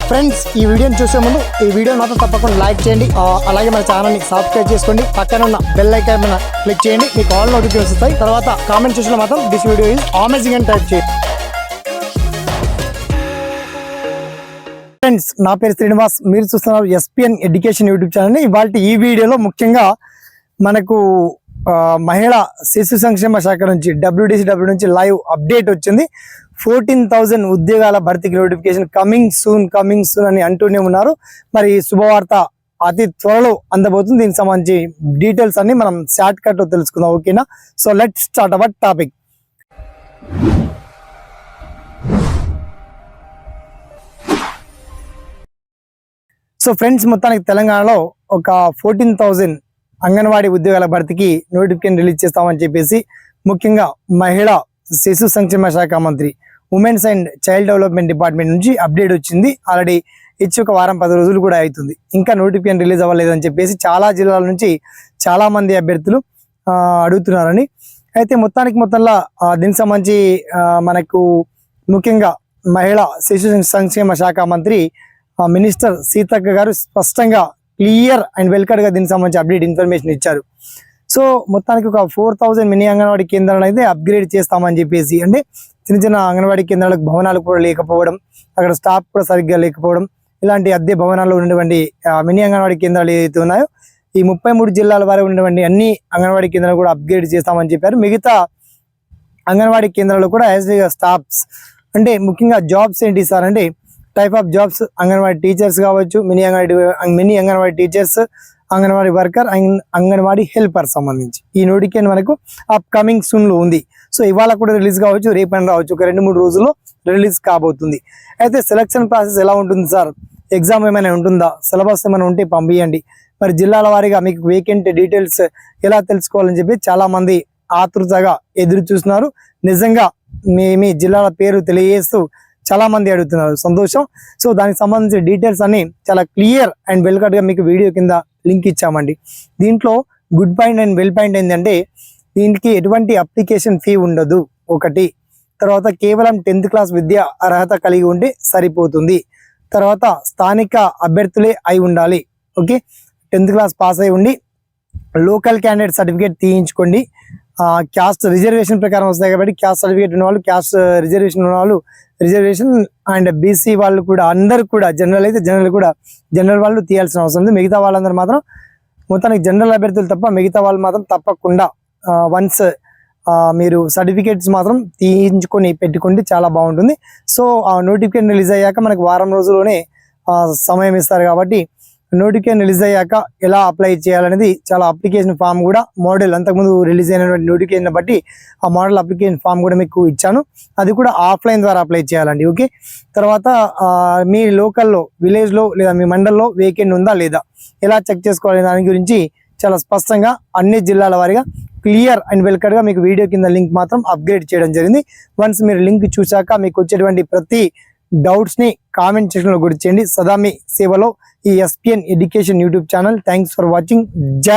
Friends ఈ వీడియోని చూసే ముందు ఈ వీడియో మాత్రం తప్పకుండా లైక్ చేయండి, అలాగే మన ఛానల్ని సబ్స్క్రైబ్ చేసుకోండి, పక్కన ఉన్న బెల్ ఐకాన్ మీద క్లిక్ చేయండి, మీకు ఆల్ నోటిఫికేషన్స్ వస్తాయి. తర్వాత కామెంట్ సెక్షన్లో మాత్రం దిస్ వీడియో ఈజ్ అమేజింగ్ అని టైప్ చేయండి. ఫ్రెండ్స్ నా పేరు శ్రీనివాస్, మీరు చూస్తున్నారు ఎస్పీఎన్ ఎడ్యుకేషన్ యూట్యూబ్ ఛానల్ని. ఇవాళ ఈ వీడియోలో ముఖ్యంగా మనకు మహిళా శిశు సంక్షేమ శాఖ నుంచి WDCW నుంచి లైవ్ అప్డేట్ వచ్చింది. 14,000 ఉద్యోగాల భర్తీకి నోటిఫికేషన్ కమింగ్ సూన్ అని అంటూనే ఉన్నారు. మరి శుభవార్త అతి త్వరలో అందబోతుంది. దీనికి సంబంధించి డీటెయిల్స్ అన్ని మనం షార్ట్ కట్ లో తెలుసుకుందాం, ఓకేనా? So let's start our topic. So friends, మొత్తానికి తెలంగాణలో ఒక 14,000 అంగన్వాడీ ఉద్యోగాల భర్తీకి నోటిఫికేషన్ రిలీజ్ చేస్తామని చెప్పేసి ముఖ్యంగా మహిళా శిశు సంక్షేమ శాఖ మంత్రి, women's and child development department నుంచి అప్డేట్ వచ్చింది. ఆల్రెడీ ఇచ్చి ఒక వారం 10 రోజులు కూడా అవుతుంది, ఇంకా నోటిఫికేషన్ రిలీజ్ అవ్వలేదని చెప్పేసి చాలా జిల్లాల నుంచి చాలా మంది అభ్యర్థులు అడుగుతున్నారని. అయితే మొత్తంలో దీనికి సంబంధించి మనకు ముఖ్యంగా మహిళా శిశు సంక్షేమ శాఖ మంత్రి మినిస్టర్ సీతక్క గారు స్పష్టంగా క్లియర్ అండ్ వెల్కట్ గా దీనికి సంబంధించి అప్డేట్ ఇన్ఫర్మేషన్ ఇచ్చారు. సో మొత్తానికి ఒక 4,000 మినీ అంగన్వాడీ కేంద్రాలను అయితే అప్గ్రేడ్ చేస్తామని చెప్పేసి, అంటే చిన్న అంగన్వాడీ కేంద్రాలకు భవనాలు కూడా లేకపోవడం, అక్కడ స్టాఫ్ కూడా సరిగ్గా లేకపోవడం, ఇలాంటి అద్దె భవనాల్లో ఉన్నటువంటి మినీ అంగన్వాడీ కేంద్రాలు ఏదైతే ఉన్నాయో ఈ 33 జిల్లాల వారి ఉన్నటువంటి అన్ని అంగన్వాడీ కేంద్రాలు కూడా అప్గ్రేడ్ చేస్తామని చెప్పారు. మిగతా అంగన్వాడీ కేంద్రాలు కూడా యాజ్ స్టాఫ్స్, అంటే ముఖ్యంగా జాబ్స్ ఏంటి సార్ అంటే type of jobs, Anganwadi teachers కావచ్చు, mini Anganwadi teachers, Anganwadi worker, Anganwadi helper సంబంధించి ఈ నోటిఫికేషన్ మనకు అప్ కమింగ్ సూన్ లో ఉంది. సో ఇవాళ కూడా రిలీజ్ కావచ్చు, రేపని రావచ్చు, ఒక 2-3 రోజుల్లో రిలీజ్ కాబోతుంది. అయితే సెలక్షన్ ప్రాసెస్ ఎలా ఉంటుంది సార్, ఎగ్జామ్ ఏమైనా ఉంటుందా, సిలబస్ ఏమైనా ఉంటే పంపించండి, మరి జిల్లాల వారీగా మీకు వేకెంట్ డీటెయిల్స్ ఎలా తెలుసుకోవాలని చెప్పి చాలా మంది ఆతృతగా ఎదురు చూస్తున్నారు. నిజంగా మీ జిల్లాల పేరు తెలియజేస్తూ చాలా మంది అడుగుతున్నారు, సంతోషం. సో దానికి సంబంధించిన డీటెయిల్స్ అన్ని చాలా క్లియర్ అండ్ వెల్ కట్ గా మీకు వీడియో కింద లింక్ ఇచ్చామండి. దీంట్లో good point and well point ఏంటంటే దీనికి ఎటువంటి అప్లికేషన్ ఫీ ఉండదు ఒకటి. తర్వాత కేవలం 10th క్లాస్ విద్య అర్హత కలిగి ఉంటే సరిపోతుంది. తర్వాత స్థానిక అభ్యర్థులే అయి ఉండాలి, ఓకే. 10th క్లాస్ పాస్ అయి ఉండి లోకల్ క్యాండిడేట్ సర్టిఫికేట్ తీయించుకోండి. క్యాస్ట్ రిజర్వేషన్ ప్రకారం వస్తాయి కాబట్టి క్యాస్ట్ సర్టిఫికేట్ ఉన్న వాళ్ళు, క్యాస్ట్ రిజర్వేషన్ ఉన్న వాళ్ళు రిజర్వేషన్, అండ్ బీసీ వాళ్ళు కూడా అందరు కూడా జనరల్ అయితే జనరల్ వాళ్ళు తీయాల్సిన అవసరం ఉంది. మిగతా వాళ్ళందరూ మాత్రం మొత్తానికి జనరల్ అభ్యర్థులు తప్ప మిగతా వాళ్ళు మాత్రం తప్పకుండా వన్స్ మీరు సర్టిఫికేట్స్ మాత్రం తీయించుకొని పెట్టుకుంటే చాలా బాగుంటుంది. సో ఆ నోటిఫికేషన్ రిలీజ్ అయ్యాక మనకు వారం రోజుల్లోనే సమయం ఇస్తారు కాబట్టి నోటిఫికేషన్ రిలీజ్ అయ్యాక ఎలా అప్లై చేయాలనేది చాలా అప్లికేషన్ ఫామ్ కూడా మోడల్ అంతకుముందు రిలీజ్ అయినటువంటి నోటిఫికేషన్ బట్టి ఆ మోడల్ అప్లికేషన్ ఫామ్ కూడా మీకు ఇచ్చాను, అది కూడా ఆఫ్లైన్ ద్వారా అప్లై చేయాలండి, ఓకే. తర్వాత మీ లోకల్లో, విలేజ్లో లేదా మీ మండల్లో వేకెంట్ ఉందా లేదా ఎలా చెక్ చేసుకోవాలి దాని గురించి చాలా స్పష్టంగా అన్ని జిల్లాల వారీగా క్లియర్ అండ్ వెల్కట్ గా మీకు వీడియో కింద లింక్ మాత్రం అప్గ్రేడ్ చేయడం జరిగింది. వన్స్ మీరు లింక్ చూశాక మీకు వచ్చేటువంటి ప్రతి డౌట్స్ ని కామెంట్ సెక్షన్ లో గుర్తించండి. సదా మీ సేవలో ఈ SPN education YouTube channel. Thanks for watching. జై